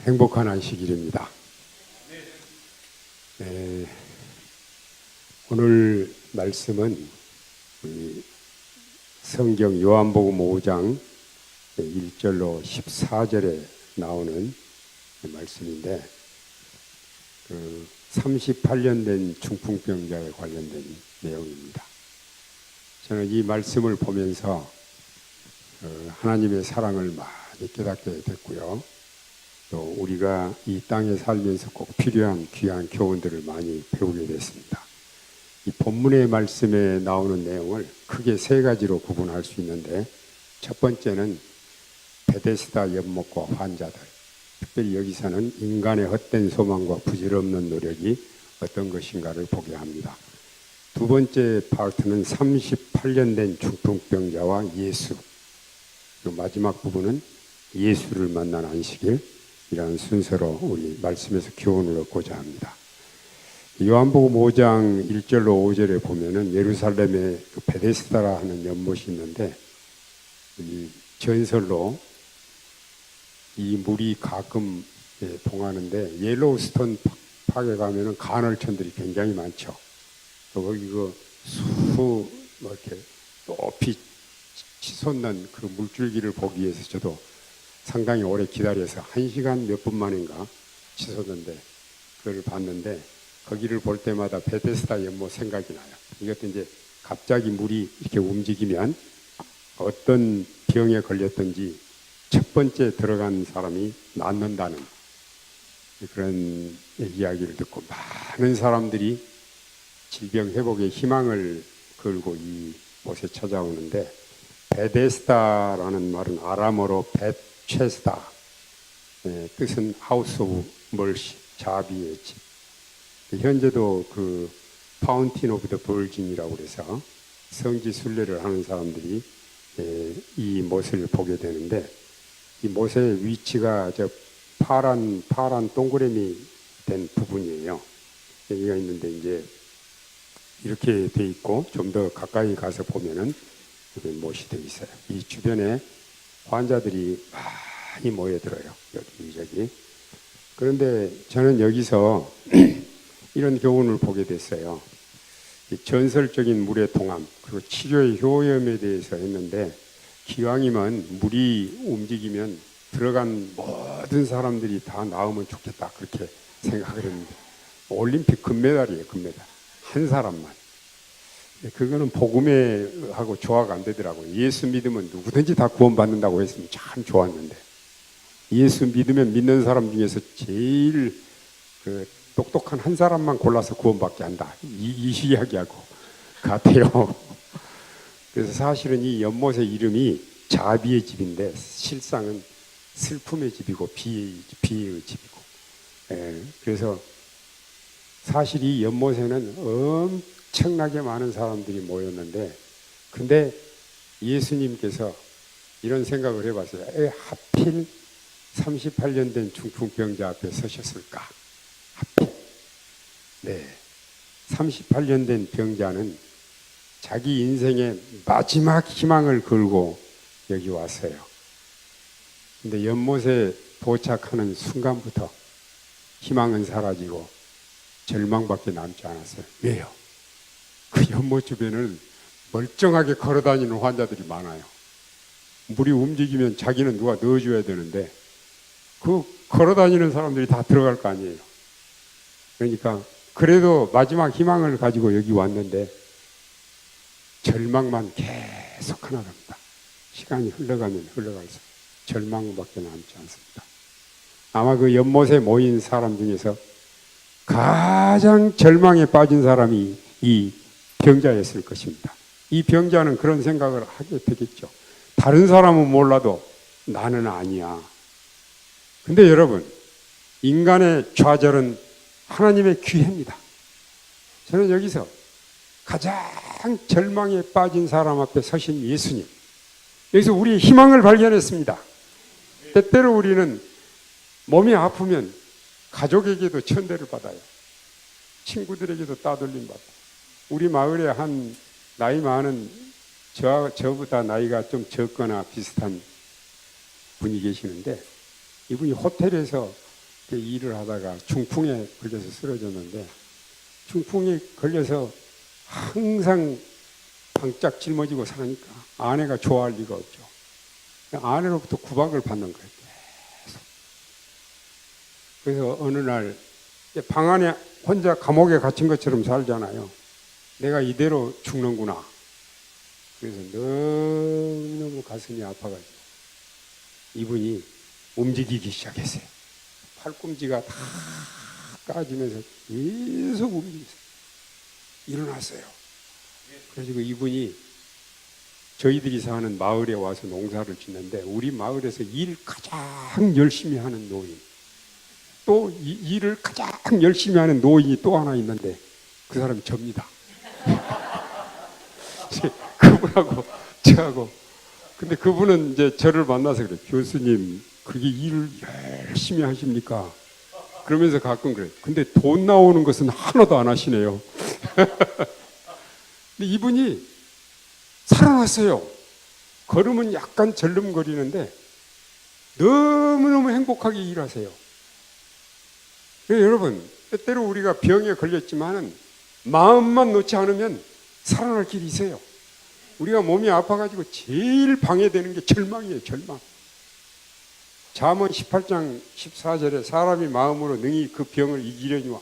행복한 안식일입니다. 네, 오늘 말씀은 성경 요한복음 5장 1절로 14절에 나오는 말씀인데 38년 된 중풍병자에 관련된 내용입니다. 저는 이 말씀을 보면서 하나님의 사랑을 많이 깨닫게 됐고요. 또 우리가 이 땅에 살면서 꼭 필요한 귀한 교훈들을 많이 배우게 됐습니다. 이 본문의 말씀에 나오는 내용을 크게 세 가지로 구분할 수 있는데, 첫 번째는 베데스다 연못과 환자들, 특별히 여기서는 인간의 헛된 소망과 부질없는 노력이 어떤 것인가를 보게 합니다. 두 번째 파트는 38년 된 중풍병자와 예수, 그리고 마지막 부분은 예수를 만난 안식일이라는 순서로 우리 말씀에서 교훈을 얻고자 합니다. 요한복음 5장 1절로 5절에 보면은 예루살렘에 베데스다라 하는 연못이 있는데, 이 전설로 이 물이 가끔 동하는데, 옐로우스톤 파크에 가면은 간헐천들이 굉장히 많죠. 또 거기 이렇게 높이 치솟는 그 물줄기를 보기 위해서 저도 상당히 오래 기다려서 1시간 몇 분 만인가 치솟는데 그걸 봤는데, 거기를 볼 때마다 베데스다 연못 생각이 나요. 이것도 이제 갑자기 물이 이렇게 움직이면 어떤 병에 걸렸든지 첫 번째 들어간 사람이 낫는다는 그런 이야기를 듣고 많은 사람들이 질병 회복의 희망을 걸고 이 곳에 찾아오는데, 베데스다라는 말은 아람어로 벳체스다, 뜻은 하우스 오브 멀시, 자비의 집. 현재도 그 파운틴 오브 더 벌진이라고 그래서 성지 순례를 하는 사람들이 이 못을 보게 되는데, 이 못의 위치가 저 파란 동그라미 된 부분이에요. 여기가 있는데 이제 이렇게 돼 있고, 좀 더 가까이 가서 보면은 못이 돼 있어요. 이 주변에 환자들이 많이 모여들어요. 여기저기. 그런데 저는 여기서 이런 교훈을 보게 됐어요. 전설적인 물의 동함, 그리고 치료의 효험에 대해서 했는데, 기왕이면 물이 움직이면 들어간 모든 사람들이 다 나으면 좋겠다, 그렇게 생각을 했는데, 올림픽 금메달이에요. 금메달. 한 사람만. 그거는 복음에 하고 조화가 안 되더라고요. 예수 믿으면 누구든지 다 구원받는다고 했으면 참 좋았는데, 예수 믿으면 믿는 사람 중에서 제일 똑똑한 한 사람만 골라서 구원받게 한다, 이 이야기하고 같아요. 그래서 사실은 이 연못의 이름이 자비의 집인데, 실상은 슬픔의 집이고 비의 집이고. 그래서 사실 이 연못에는 엄청나게 많은 사람들이 모였는데, 근데 예수님께서 이런 생각을 해봤어요. 왜 하필 38년 된 중풍병자 앞에 서셨을까? 하필. 네, 38년 된 병자는 자기 인생의 마지막 희망을 걸고 여기 왔어요. 근데 연못에 도착하는 순간부터 희망은 사라지고 절망밖에 남지 않았어요. 왜요? 그 연못 주변을 멀쩡하게 걸어다니는 환자들이 많아요. 물이 움직이면 자기는 누가 넣어줘야 되는데, 그 걸어다니는 사람들이 다 들어갈 거 아니에요. 그러니까 그래도 마지막 희망을 가지고 여기 왔는데 절망만 계속 하나 갑니다. 시간이 흘러가면 흘러갈수록 절망밖에 남지 않습니다. 아마 그 연못에 모인 사람 중에서 가장 절망에 빠진 사람이 이 병자였을 것입니다. 이 병자는 그런 생각을 하게 되겠죠. 다른 사람은 몰라도 나는 아니야. 근데 여러분, 인간의 좌절은 하나님의 기회입니다. 저는 여기서 가장 절망에 빠진 사람 앞에 서신 예수님, 여기서 우리의 희망을 발견했습니다. 때때로 우리는 몸이 아프면 가족에게도 천대를 받아요. 친구들에게도 따돌림 받아요. 우리 마을에 한 나이 많은 저보다 나이가 좀 적거나 비슷한 분이 계시는데, 이분이 호텔에서 일을 하다가 중풍에 걸려서 쓰러졌는데, 중풍에 걸려서 항상 방짝 짊어지고 사니까 아내가 좋아할 리가 없죠. 아내로부터 구박을 받는 거예요. 계속. 그래서 어느 날 방 안에 혼자 감옥에 갇힌 것처럼 살잖아요. 내가 이대로 죽는구나. 그래서 너무너무 가슴이 아파가지고 이분이 움직이기 시작했어요. 팔꿈치가 다 까지면서 계속 움직였어요. 일어났어요. 그래서 이분이 저희들이 사는 마을에 와서 농사를 짓는데, 우리 마을에서 일 가장 열심히 하는 노인, 또 일을 가장 열심히 하는 노인이 또 하나 있는데 그 사람이 접니다. 그분하고 저하고. 근데 그분은 이제 저를 만나서 그래요. 교수님, 그게 일을 열심히 하십니까? 그러면서 가끔 그래요. 근데 돈 나오는 것은 하나도 안 하시네요. 근데 이분이 살아났어요. 걸음은 약간 절름거리는데 너무너무 행복하게 일하세요. 여러분, 때때로 우리가 병에 걸렸지만은 마음만 놓지 않으면 살아날 길이 있어요. 우리가 몸이 아파가지고 제일 방해되는 게 절망이에요. 절망. 잠언 18장 14절에 사람이 마음으로 능히 그 병을 이기려니와,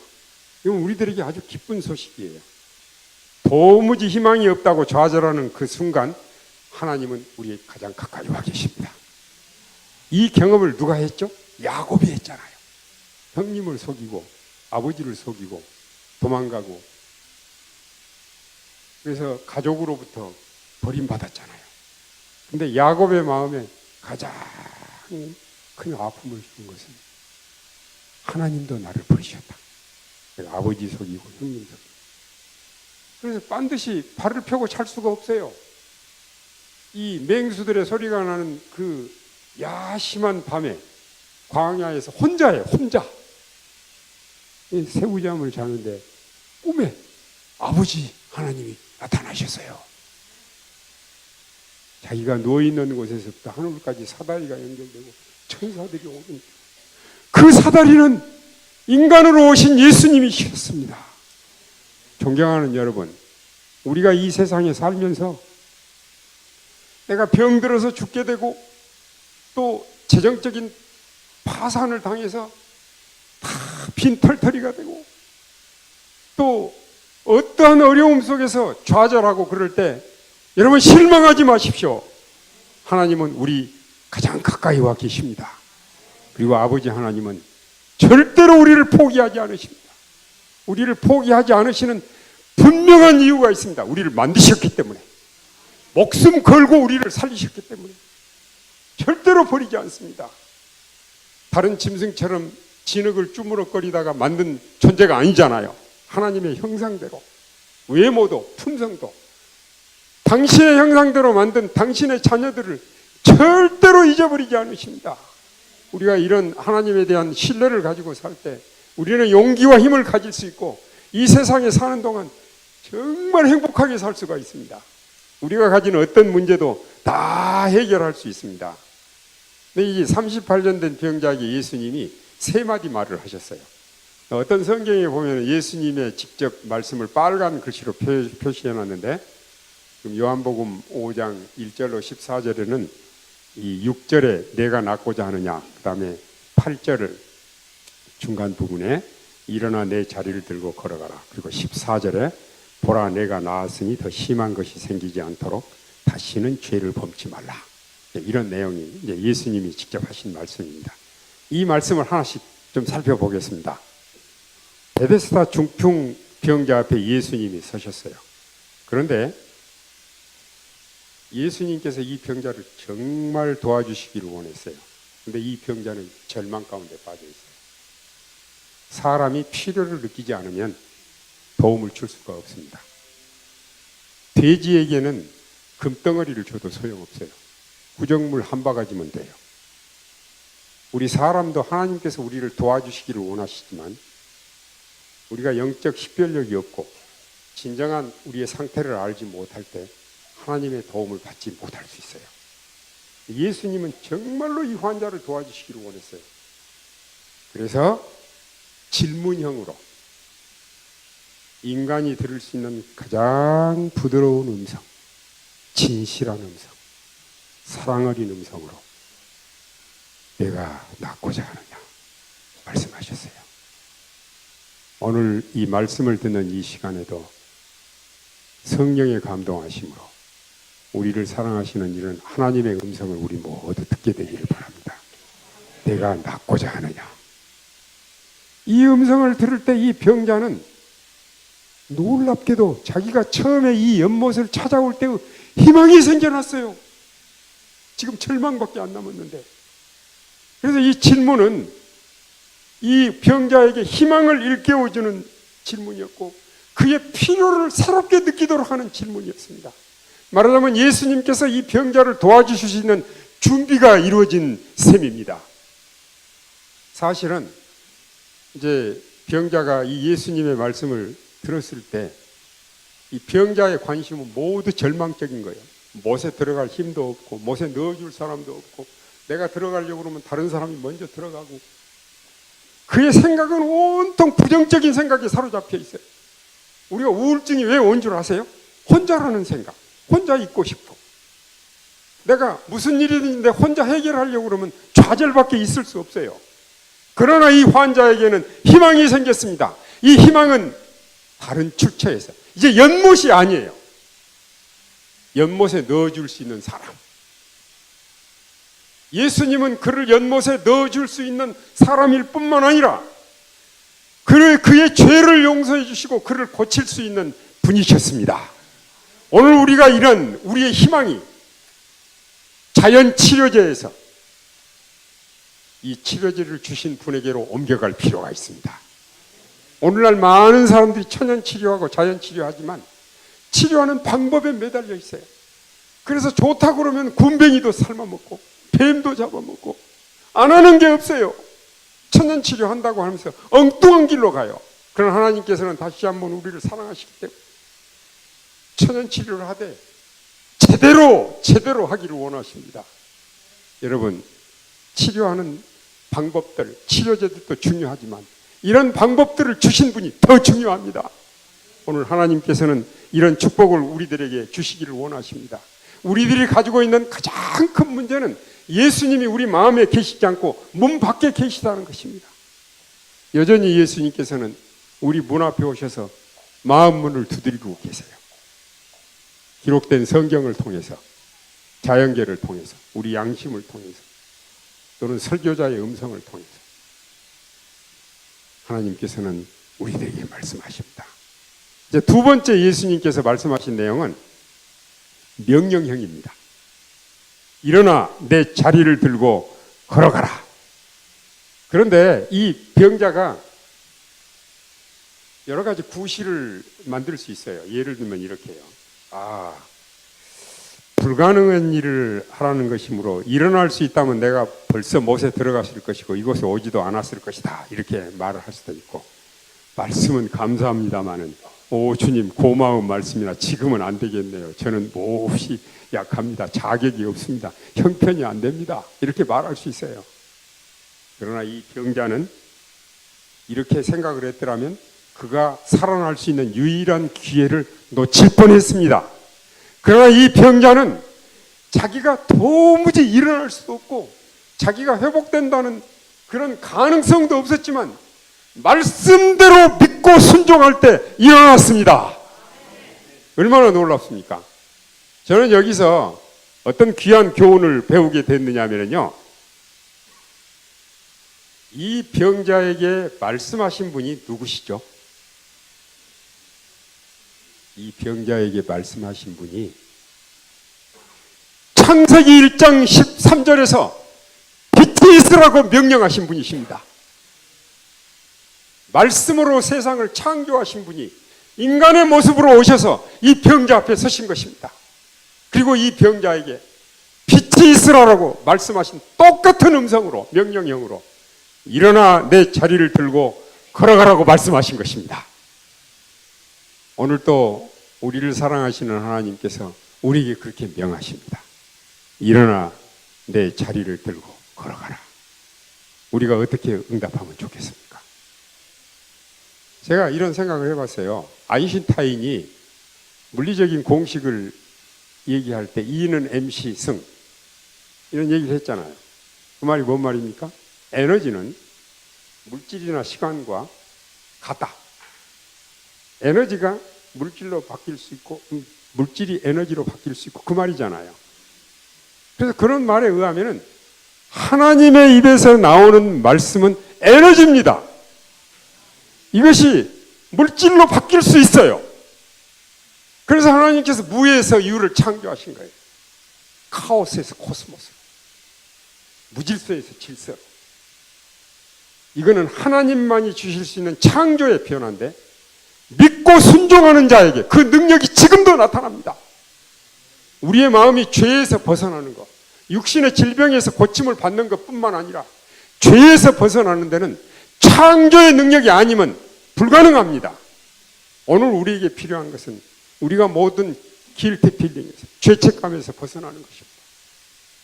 이건 우리들에게 아주 기쁜 소식이에요. 도무지 희망이 없다고 좌절하는 그 순간 하나님은 우리의 가장 가까이 와 계십니다. 이 경험을 누가 했죠? 야곱이 했잖아요. 형님을 속이고 아버지를 속이고 도망가고, 그래서 가족으로부터 버림받았잖아요. 근데 야곱의 마음에 가장 큰 아픔을 준 것은 하나님도 나를 버리셨다. 아버지 속이고 형님 속이고. 그래서 반드시 발을 펴고 찰 수가 없어요. 이 맹수들의 소리가 나는 그 야심한 밤에 광야에서 혼자예요. 혼자. 새우잠을 자는데 꿈에 아버지 하나님이 나타나셨어요. 자기가 누워있는 곳에서부터 하늘까지 사다리가 연결되고 천사들이 오는, 그 사다리는 인간으로 오신 예수님이셨습니다. 존경하는 여러분, 우리가 이 세상에 살면서 내가 병들어서 죽게 되고 또 재정적인 파산을 당해서 다 빈털터리가 되고 또 어떠한 어려움 속에서 좌절하고 그럴 때 여러분 실망하지 마십시오. 하나님은 우리 가장 가까이 와 계십니다. 그리고 아버지 하나님은 절대로 우리를 포기하지 않으십니다. 우리를 포기하지 않으시는 분명한 이유가 있습니다. 우리를 만드셨기 때문에, 목숨 걸고 우리를 살리셨기 때문에 절대로 버리지 않습니다. 다른 짐승처럼 진흙을 주무럭거리다가 만든 존재가 아니잖아요. 하나님의 형상대로, 외모도 품성도 당신의 형상대로 만든 당신의 자녀들을 절대로 잊어버리지 않으십니다. 우리가 이런 하나님에 대한 신뢰를 가지고 살 때 우리는 용기와 힘을 가질 수 있고 이 세상에 사는 동안 정말 행복하게 살 수가 있습니다. 우리가 가진 어떤 문제도 다 해결할 수 있습니다. 근데 이 38년 된 병자에게 예수님이 세 마디 말을 하셨어요. 어떤 성경에 보면 예수님의 직접 말씀을 빨간 글씨로 표시해 놨는데, 요한복음 5장 1절로 14절에는 이 6절에 내가 낫고자 하느냐, 그 다음에 8절을 중간 부분에 일어나 내 자리를 들고 걸어가라, 그리고 14절에 보라 내가 나았으니 더 심한 것이 생기지 않도록 다시는 죄를 범치 말라. 이런 내용이 이제 예수님이 직접 하신 말씀입니다. 이 말씀을 하나씩 좀 살펴보겠습니다. 베데스다 중풍 병자 앞에 예수님이 서셨어요. 그런데 예수님께서 이 병자를 정말 도와주시기를 원했어요. 그런데 이 병자는 절망 가운데 빠져 있어요. 사람이 필요를 느끼지 않으면 도움을 줄 수가 없습니다. 돼지에게는 금덩어리를 줘도 소용없어요. 구정물 한 바가지면 돼요. 우리 사람도 하나님께서 우리를 도와주시기를 원하시지만 우리가 영적 식별력이 없고 진정한 우리의 상태를 알지 못할 때 하나님의 도움을 받지 못할 수 있어요. 예수님은 정말로 이 환자를 도와주시기를 원했어요. 그래서 질문형으로 인간이 들을 수 있는 가장 부드러운 음성, 진실한 음성, 사랑 어린 음성으로 내가 낫고자 하느냐 말씀하셨어요. 오늘 이 말씀을 듣는 이 시간에도 성령의 감동하심으로 우리를 사랑하시는 이런 하나님의 음성을 우리 모두 듣게 되기를 바랍니다. 내가 낫고자 하느냐. 이 음성을 들을 때 이 병자는 놀랍게도 자기가 처음에 이 연못을 찾아올 때의 희망이 생겨났어요. 지금 절망밖에 안 남았는데. 그래서 이 질문은 이 병자에게 희망을 일깨워주는 질문이었고 그의 필요를 새롭게 느끼도록 하는 질문이었습니다. 말하자면 예수님께서 이 병자를 도와주실 수 있는 준비가 이루어진 셈입니다. 사실은 이제 병자가 이 예수님의 말씀을 들었을 때 이 병자의 관심은 모두 절망적인 거예요. 못에 들어갈 힘도 없고 못에 넣어줄 사람도 없고 내가 들어가려고 그러면 다른 사람이 먼저 들어가고 그의 생각은 온통 부정적인 생각에 사로잡혀 있어요. 우리가 우울증이 왜 온 줄 아세요? 혼자라는 생각, 혼자 있고 싶고 내가 무슨 일이 있는데 혼자 해결하려고 그러면 좌절밖에 있을 수 없어요. 그러나 이 환자에게는 희망이 생겼습니다. 이 희망은 다른 출처에서 이제 연못이 아니에요. 연못에 넣어줄 수 있는 사람. 예수님은 그를 연못에 넣어줄 수 있는 사람일 뿐만 아니라 그의 죄를 용서해 주시고 그를 고칠 수 있는 분이셨습니다. 오늘 우리가 이런 우리의 희망이 자연치료제에서 이 치료제를 주신 분에게로 옮겨갈 필요가 있습니다. 오늘날 많은 사람들이 천연치료하고 자연치료하지만 치료하는 방법에 매달려 있어요. 그래서 좋다고 그러면 굼벵이도 삶아먹고 뱀도 잡아먹고 안 하는 게 없어요. 천연치료 한다고 하면서 엉뚱한 길로 가요. 그러나 하나님께서는 다시 한번 우리를 사랑하시기 때문에 천연치료를 하되 제대로 하기를 원하십니다. 여러분, 치료하는 방법들, 치료제들도 중요하지만 이런 방법들을 주신 분이 더 중요합니다. 오늘 하나님께서는 이런 축복을 우리들에게 주시기를 원하십니다. 우리들이 가지고 있는 가장 큰 문제는 예수님이 우리 마음에 계시지 않고 문 밖에 계시다는 것입니다. 여전히 예수님께서는 우리 문 앞에 오셔서 마음 문을 두드리고 계세요. 기록된 성경을 통해서, 자연계를 통해서, 우리 양심을 통해서, 또는 설교자의 음성을 통해서 하나님께서는 우리들에게 말씀하십니다. 이제 두 번째 예수님께서 말씀하신 내용은 명령형입니다. 일어나 내 자리를 들고 걸어가라. 그런데 이 병자가 여러 가지 구실을 만들 수 있어요. 예를 들면 이렇게요. 불가능한 일을 하라는 것이므로 일어날 수 있다면 내가 벌써 못에 들어갔을 것이고 이곳에 오지도 않았을 것이다. 이렇게 말을 할 수도 있고, 말씀은 감사합니다마는 오 주님 고마운 말씀이나 지금은 안 되겠네요. 저는 몹시 약합니다. 자격이 없습니다. 형편이 안 됩니다. 이렇게 말할 수 있어요. 그러나 이 병자는 이렇게 생각을 했더라면 그가 살아날 수 있는 유일한 기회를 놓칠 뻔했습니다. 그러나 이 병자는 자기가 도무지 일어날 수도 없고 자기가 회복된다는 그런 가능성도 없었지만 말씀대로 믿고 순종할 때 일어났습니다. 얼마나 놀랍습니까? 저는 여기서 어떤 귀한 교훈을 배우게 됐느냐면요, 이 병자에게 말씀하신 분이 누구시죠? 이 병자에게 말씀하신 분이 창세기 1장 13절에서 빛이 있으라고 명령하신 분이십니다. 말씀으로 세상을 창조하신 분이 인간의 모습으로 오셔서 이 병자 앞에 서신 것입니다. 그리고 이 병자에게 빛이 있으라고 말씀하신 똑같은 음성으로, 명령형으로 일어나 내 자리를 들고 걸어가라고 말씀하신 것입니다. 오늘 또 우리를 사랑하시는 하나님께서 우리에게 그렇게 명하십니다. 일어나 내 자리를 들고 걸어가라. 우리가 어떻게 응답하면 좋겠습니까? 제가 이런 생각을 해봤어요. 아인슈타인이 물리적인 공식을 얘기할 때 E는 mc 승 이런 얘기를 했잖아요. 그 말이 뭔 말입니까? 에너지는 물질이나 시간과 같다. 에너지가 물질로 바뀔 수 있고 물질이 에너지로 바뀔 수 있고 그 말이잖아요. 그래서 그런 말에 의하면은 하나님의 입에서 나오는 말씀은 에너지입니다. 이것이 물질로 바뀔 수 있어요. 그래서 하나님께서 무에서 유를 창조하신 거예요. 카오스에서 코스모스, 무질서에서 질서로. 이거는 하나님만이 주실 수 있는 창조의 변화인데 믿고 순종하는 자에게 그 능력이 지금도 나타납니다. 우리의 마음이 죄에서 벗어나는 것, 육신의 질병에서 고침을 받는 것뿐만 아니라 죄에서 벗어나는 데는 창조의 능력이 아니면 불가능합니다. 오늘 우리에게 필요한 것은 우리가 모든 길티 필링에서 죄책감에서 벗어나는 것입니다.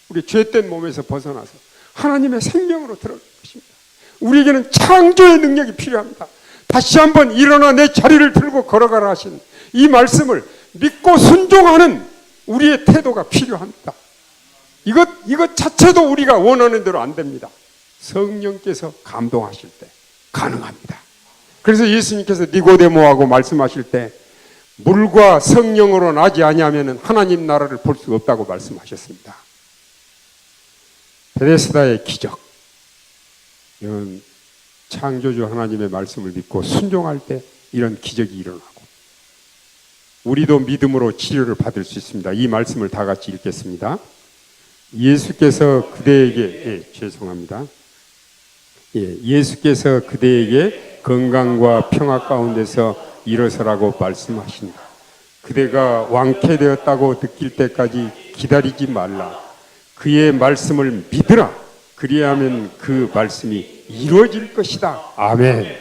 우리 죄된 몸에서 벗어나서 하나님의 생명으로 들어가는 것입니다. 우리에게는 창조의 능력이 필요합니다. 다시 한번 일어나 내 자리를 들고 걸어가라 하신 이 말씀을 믿고 순종하는 우리의 태도가 필요합니다. 이것 자체도 우리가 원하는 대로 안 됩니다. 성령께서 감동하실 때 가능합니다. 그래서 예수님께서 니고데모하고 말씀하실 때 물과 성령으로 나지 아니하면 하나님 나라를 볼 수 없다고 말씀하셨습니다. 베데스다의 기적, 이런 창조주 하나님의 말씀을 믿고 순종할 때 이런 기적이 일어나고 우리도 믿음으로 치료를 받을 수 있습니다. 이 말씀을 다 같이 읽겠습니다. 예수께서 그대에게 예수께서 그대에게 건강과 평화 가운데서 일어서라고 말씀하신다. 그대가 완쾌되었다고 느낄 때까지 기다리지 말라. 그의 말씀을 믿으라. 그리하면 그 말씀이 이루어질 것이다. 아멘.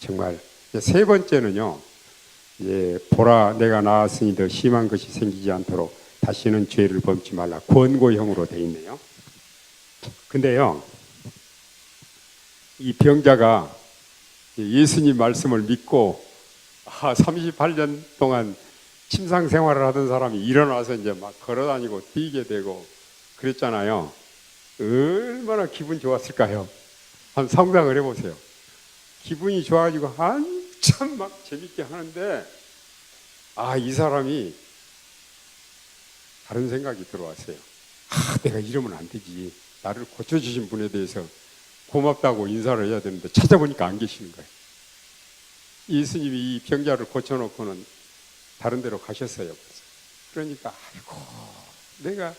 정말 세 번째는요. 보라 내가 나았으니 더 심한 것이 생기지 않도록 다시는 죄를 범치 말라. 권고형으로 되어 있네요. 근데요. 이 병자가 예수님 말씀을 믿고 38년 동안 침상 생활을 하던 사람이 일어나서 이제 막 걸어다니고 뛰게 되고 그랬잖아요. 얼마나 기분 좋았을까요? 한번 상상을 해보세요. 기분이 좋아가지고 한참 막 재밌게 하는데 이 사람이 다른 생각이 들어왔어요. 내가 이러면 안 되지. 나를 고쳐주신 분에 대해서 고맙다고 인사를 해야 되는데 찾아보니까 안 계시는 거예요. 예수님이 이 병자를 고쳐놓고는 다른 데로 가셨어요. 그러니까 내가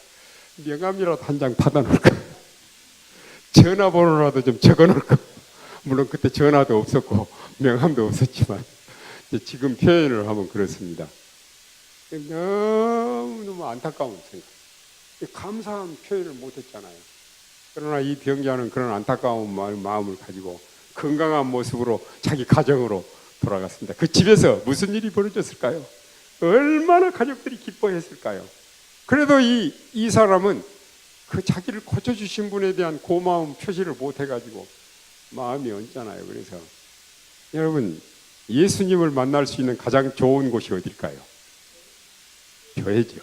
명함이라도 한 장 받아놓을까? 전화번호라도 좀 적어놓을까? 물론 그때 전화도 없었고 명함도 없었지만 지금 표현을 하면 그렇습니다. 너무너무 안타까운 생각. 감사한 표현을 못했잖아요. 그러나 이 병자는 그런 안타까운 마음을 가지고 건강한 모습으로 자기 가정으로 돌아갔습니다. 그 집에서 무슨 일이 벌어졌을까요? 얼마나 가족들이 기뻐했을까요? 그래도 이 사람은 그 자기를 고쳐주신 분에 대한 고마움 표시를 못해가지고 마음이 언짢아요. 그래서 여러분 예수님을 만날 수 있는 가장 좋은 곳이 어딜까요? 교회죠.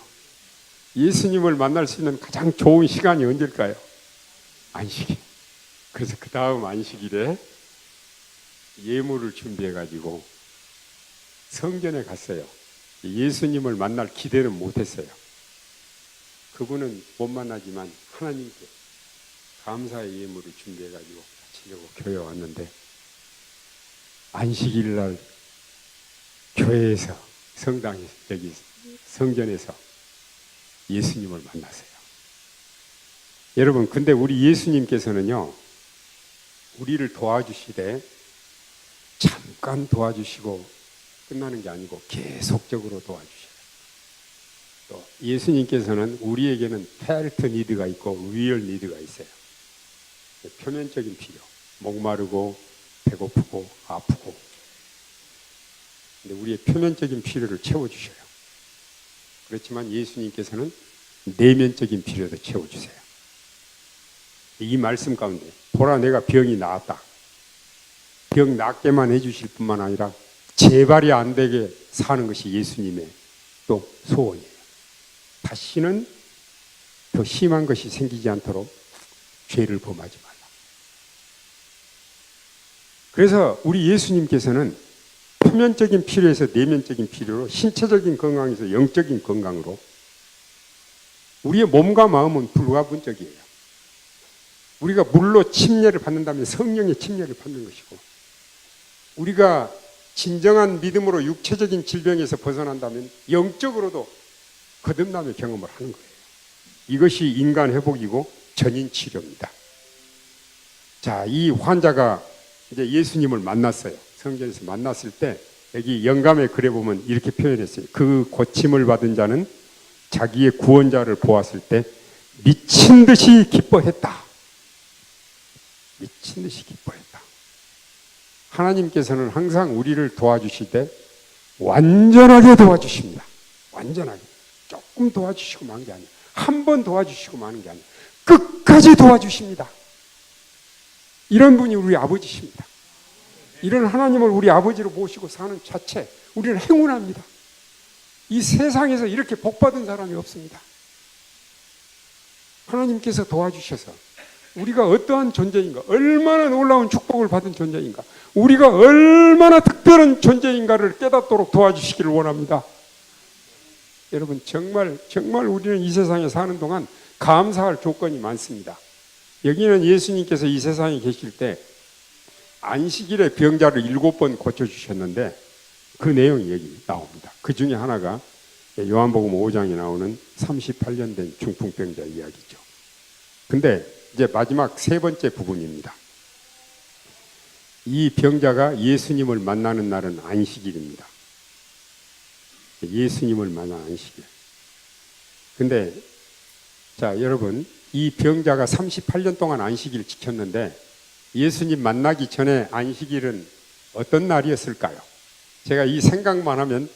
예수님을 만날 수 있는 가장 좋은 시간이 언제일까요? 안식일. 그래서 그 다음 안식일에 예물을 준비해가지고 성전에 갔어요. 예수님을 만날 기대는 못했어요. 그분은 못 만나지만 하나님께 감사의 예물을 준비해가지고 바치려고 교회에 왔는데 안식일 날 교회에서 성당에서 여기 성전에서 예수님을 만났어요. 여러분 근데 우리 예수님께서는요 우리를 도와주시되 잠깐 도와주시고 끝나는 게 아니고 계속적으로 도와주셔요. 또 예수님께서는 우리에게는 펠트 니드가 있고 리얼 니드가 있어요. 표면적인 필요, 목마르고 배고프고 아프고 근데 우리의 표면적인 필요를 채워주셔요. 그렇지만 예수님께서는 내면적인 필요도 채워주세요. 이 말씀 가운데 보라 내가 병이 나았다. 병 낫게만 해주실 뿐만 아니라 재발이 안 되게 사는 것이 예수님의 또 소원이에요. 다시는 더 심한 것이 생기지 않도록 죄를 범하지 말라. 그래서 우리 예수님께서는 표면적인 필요에서 내면적인 필요로, 신체적인 건강에서 영적인 건강으로 우리의 몸과 마음은 불가분적이에요. 우리가 물로 침례를 받는다면 성령의 침례를 받는 것이고, 우리가 진정한 믿음으로 육체적인 질병에서 벗어난다면 영적으로도 거듭남의 경험을 하는 거예요. 이것이 인간 회복이고 전인 치료입니다. 자, 이 환자가 이제 예수님을 만났어요. 성경에서 만났을 때 여기 영감의 글에 보면 이렇게 표현했어요. 그 고침을 받은 자는 자기의 구원자를 보았을 때 미친 듯이 기뻐했다. 미친 듯이 기뻐했다. 하나님께서는 항상 우리를 도와주실 때 완전하게 도와주십니다. 완전하게. 조금 도와주시고 마는 게 아니에요. 한 번 도와주시고 마는 게 아니에요. 끝까지 도와주십니다. 이런 분이 우리 아버지십니다. 이런 하나님을 우리 아버지로 모시고 사는 자체, 우리는 행운합니다. 이 세상에서 이렇게 복받은 사람이 없습니다. 하나님께서 도와주셔서 우리가 어떠한 존재인가, 얼마나 놀라운 축복을 받은 존재인가, 우리가 얼마나 특별한 존재인가를 깨닫도록 도와주시기를 원합니다. 여러분, 정말 우리는 이 세상에 사는 동안 감사할 조건이 많습니다. 여기는 예수님께서 이 세상에 계실 때 안식일에 병자를 7번 고쳐주셨는데 그 내용이 여기 나옵니다. 그 중에 하나가 요한복음 5장에 나오는 38년 된 중풍병자 이야기죠. 근데 이제 마지막 세 번째 부분입니다. 이 병자가 예수님을 만나는 날은 안식일입니다. 예수님을 만난 안식일. 근데 자, 여러분, 이 병자가 38년 동안 안식일을 지켰는데 예수님 만나기 전에 안식일은 어떤 날이었을까요? 제가 이 생각만 하면,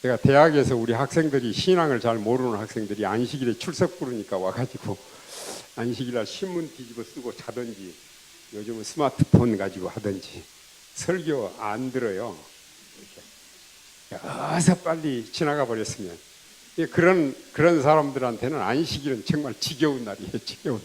제가 대학에서 우리 학생들이, 신앙을 잘 모르는 학생들이 안식일에 출석 부르니까 와가지고 안식일날 신문 뒤집어 쓰고 자든지, 요즘은 스마트폰 가지고 하든지, 설교 안 들어요. 이렇게. 어서 빨리 지나가 버렸으면. 그런 사람들한테는 안식일은 정말 지겨운 날이에요. 지겨운.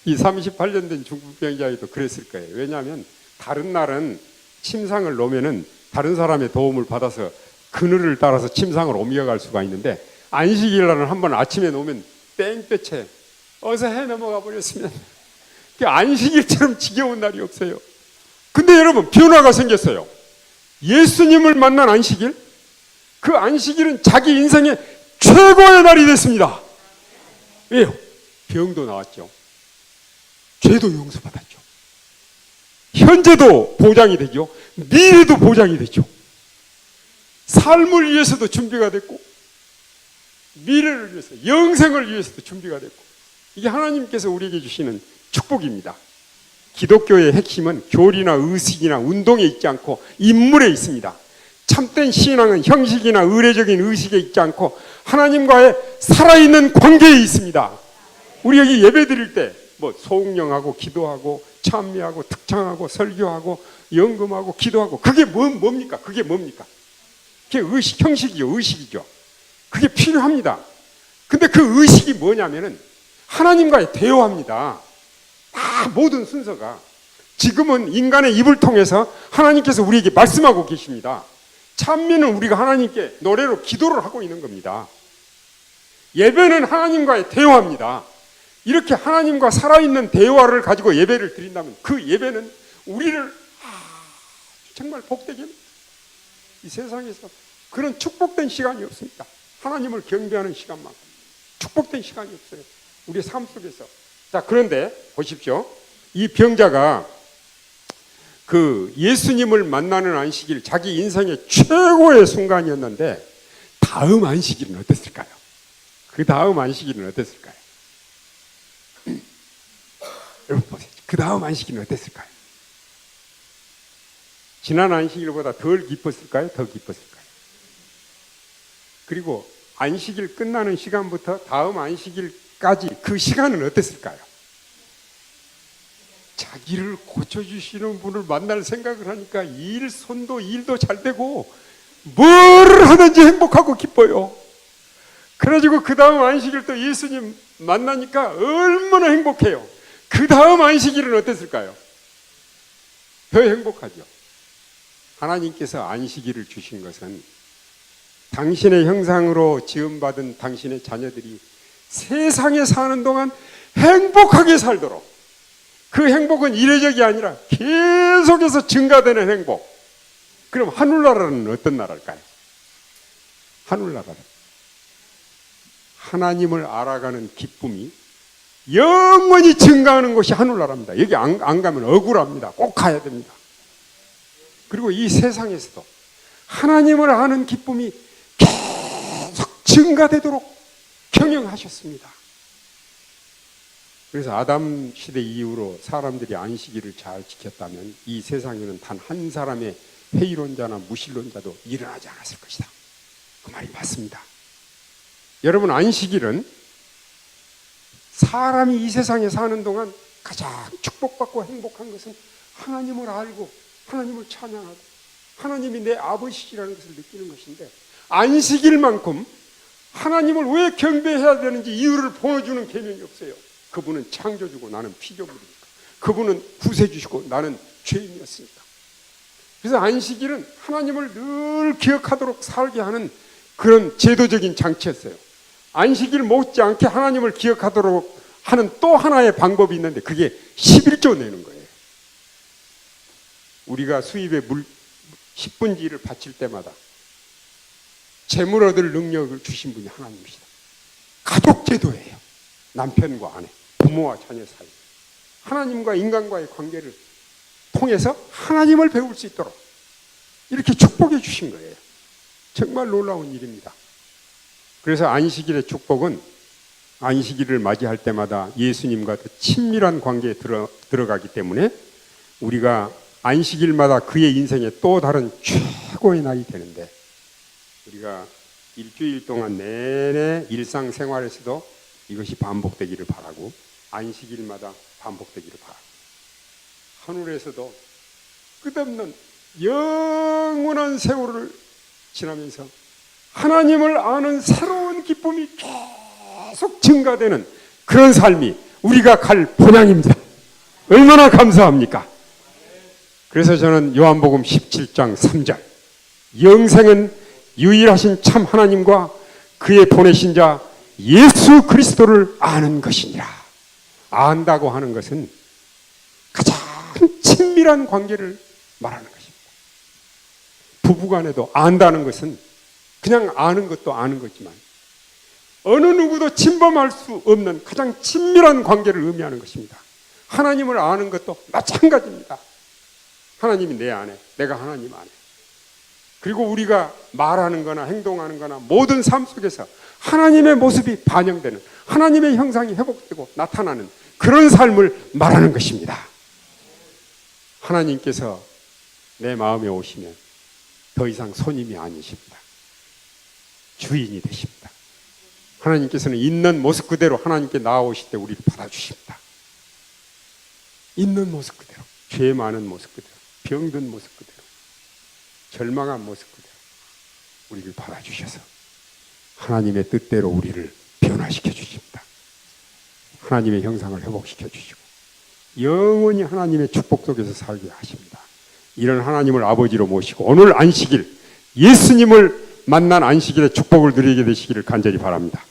이 38년 된 중풍병자에도 그랬을 거예요. 왜냐하면 다른 날은 침상을 놓으면은 다른 사람의 도움을 받아서 그늘을 따라서 침상을 옮겨갈 수가 있는데, 안식일 날은 한번 아침에 놓으면 땡볕에 어서 해 넘어가 버렸으면 안식일처럼 지겨운 날이 없어요. 근데 여러분, 변화가 생겼어요. 예수님을 만난 안식일, 그 안식일은 자기 인생의 최고의 날이 됐습니다. 왜요? 병도 나왔죠. 죄도 용서받았죠. 현재도 보장이 되죠. 미래도 보장이 되죠. 삶을 위해서도 준비가 됐고, 미래를 위해서, 영생을 위해서도 준비가 됐고, 이게 하나님께서 우리에게 주시는 축복입니다. 기독교의 핵심은 교리나 의식이나 운동에 있지 않고 인물에 있습니다. 참된 신앙은 형식이나 의례적인 의식에 있지 않고 하나님과의 살아있는 관계에 있습니다. 우리 여기 예배 드릴 때 뭐 소응령하고 기도하고 찬미하고 특창하고 설교하고 연금하고 기도하고, 그게 뭡니까? 그게 뭡니까? 그게 의식, 형식이요, 의식이죠. 그게 필요합니다. 근데 그 의식이 뭐냐면은 하나님과의 대화입니다. 모든 순서가. 지금은 인간의 입을 통해서 하나님께서 우리에게 말씀하고 계십니다. 찬미는 우리가 하나님께 노래로 기도를 하고 있는 겁니다. 예배는 하나님과의 대화입니다. 이렇게 하나님과 살아있는 대화를 가지고 예배를 드린다면 그 예배는 우리를 정말 복되게, 이 세상에서 그런 축복된 시간이 없습니다. 하나님을 경배하는 시간만, 축복된 시간이 없어요, 우리의 삶 속에서. 자, 그런데 보십시오. 이 병자가 그 예수님을 만나는 안식일, 자기 인생의 최고의 순간이었는데, 다음 안식일은 어땠을까요? 그 다음 안식일은 어땠을까요? 여러분 보세요. 그 다음 안식일은 어땠을까요? 지난 안식일보다 덜 기뻤을까요? 더 기뻤을까요? 그리고 안식일 끝나는 시간부터 다음 안식일까지 그 시간은 어땠을까요? 자기를 고쳐주시는 분을 만날 생각을 하니까 일도 잘 되고 뭘 하든지 행복하고 기뻐요. 그래가지고 그 다음 안식일 또 예수님 만나니까 얼마나 행복해요. 그 다음 안식일은 어땠을까요? 더 행복하죠. 하나님께서 안식일을 주신 것은 당신의 형상으로 지음받은 당신의 자녀들이 세상에 사는 동안 행복하게 살도록, 그 행복은 이례적이 아니라 계속해서 증가되는 행복. 그럼 하늘나라는 어떤 나라일까요? 하늘나라는 하나님을 알아가는 기쁨이 영원히 증가하는 곳이 하늘나라입니다. 여기 안 가면 억울합니다. 꼭 가야 됩니다. 그리고 이 세상에서도 하나님을 아는 기쁨이 계속 증가되도록 경영하셨습니다. 그래서 아담 시대 이후로 사람들이 안식일을 잘 지켰다면 이 세상에는 단 한 사람의 회의론자나 무신론자도 일어나지 않았을 것이다. 그 말이 맞습니다. 여러분, 안식일은 사람이 이 세상에 사는 동안 가장 축복받고 행복한 것은 하나님을 알고 하나님을 찬양하고 하나님이 내 아버지시라는 것을 느끼는 것인데, 안식일만큼 하나님을 왜 경배해야 되는지 이유를 보여주는 계명이 없어요. 그분은 창조주고 나는 피조물이니까. 그분은 구세주시고 나는 죄인이었으니까. 그래서 안식일은 하나님을 늘 기억하도록 살게 하는 그런 제도적인 장치였어요. 안식일 못지않게 하나님을 기억하도록 하는 또 하나의 방법이 있는데, 그게 11조 내는 거예요. 우리가 수입의 10분지를 바칠 때마다 재물 얻을 능력을 주신 분이 하나님이시다. 가족 제도예요. 남편과 아내, 부모와 자녀 사이, 하나님과 인간과의 관계를 통해서 하나님을 배울 수 있도록 이렇게 축복해 주신 거예요. 정말 놀라운 일입니다. 그래서 안식일의 축복은 안식일을 맞이할 때마다 예수님과 더 친밀한 관계에 들어가기 때문에 우리가 안식일마다 그의 인생의 또 다른 최고의 날이 되는데, 우리가 일주일 동안 내내 일상생활에서도 이것이 반복되기를 바라고, 안식일마다 반복되기를 바라고, 하늘에서도 끝없는 영원한 세월을 지나면서 하나님을 아는 새로운 기쁨이 계속 증가되는 그런 삶이 우리가 갈 본향입니다. 얼마나 감사합니까? 그래서 저는 요한복음 17장 3절, 영생은 유일하신 참 하나님과 그의 보내신 자 예수 그리스도를 아는 것이니라. 안다고 하는 것은 가장 친밀한 관계를 말하는 것입니다. 부부간에도 안다는 것은 그냥 아는 것도 아는 거지만 어느 누구도 침범할 수 없는 가장 친밀한 관계를 의미하는 것입니다. 하나님을 아는 것도 마찬가지입니다. 하나님이 내 안에, 내가 하나님 안에. 그리고 우리가 말하는 거나 행동하는 거나 모든 삶 속에서 하나님의 모습이 반영되는, 하나님의 형상이 회복되고 나타나는 그런 삶을 말하는 것입니다. 하나님께서 내 마음에 오시면 더 이상 손님이 아니십니다. 주인이 되십니다. 하나님께서는 있는 모습 그대로 하나님께 나아오실 때 우리를 받아주십니다. 있는 모습 그대로, 죄 많은 모습 그대로, 병든 모습 그대로, 절망한 모습 그대로 우리를 받아주셔서 하나님의 뜻대로 우리를 변화시켜 주십니다. 하나님의 형상을 회복시켜 주시고 영원히 하나님의 축복 속에서 살게 하십니다. 이런 하나님을 아버지로 모시고 오늘 안식일, 예수님을 만난 안식일의 축복을 누리게 되시기를 간절히 바랍니다.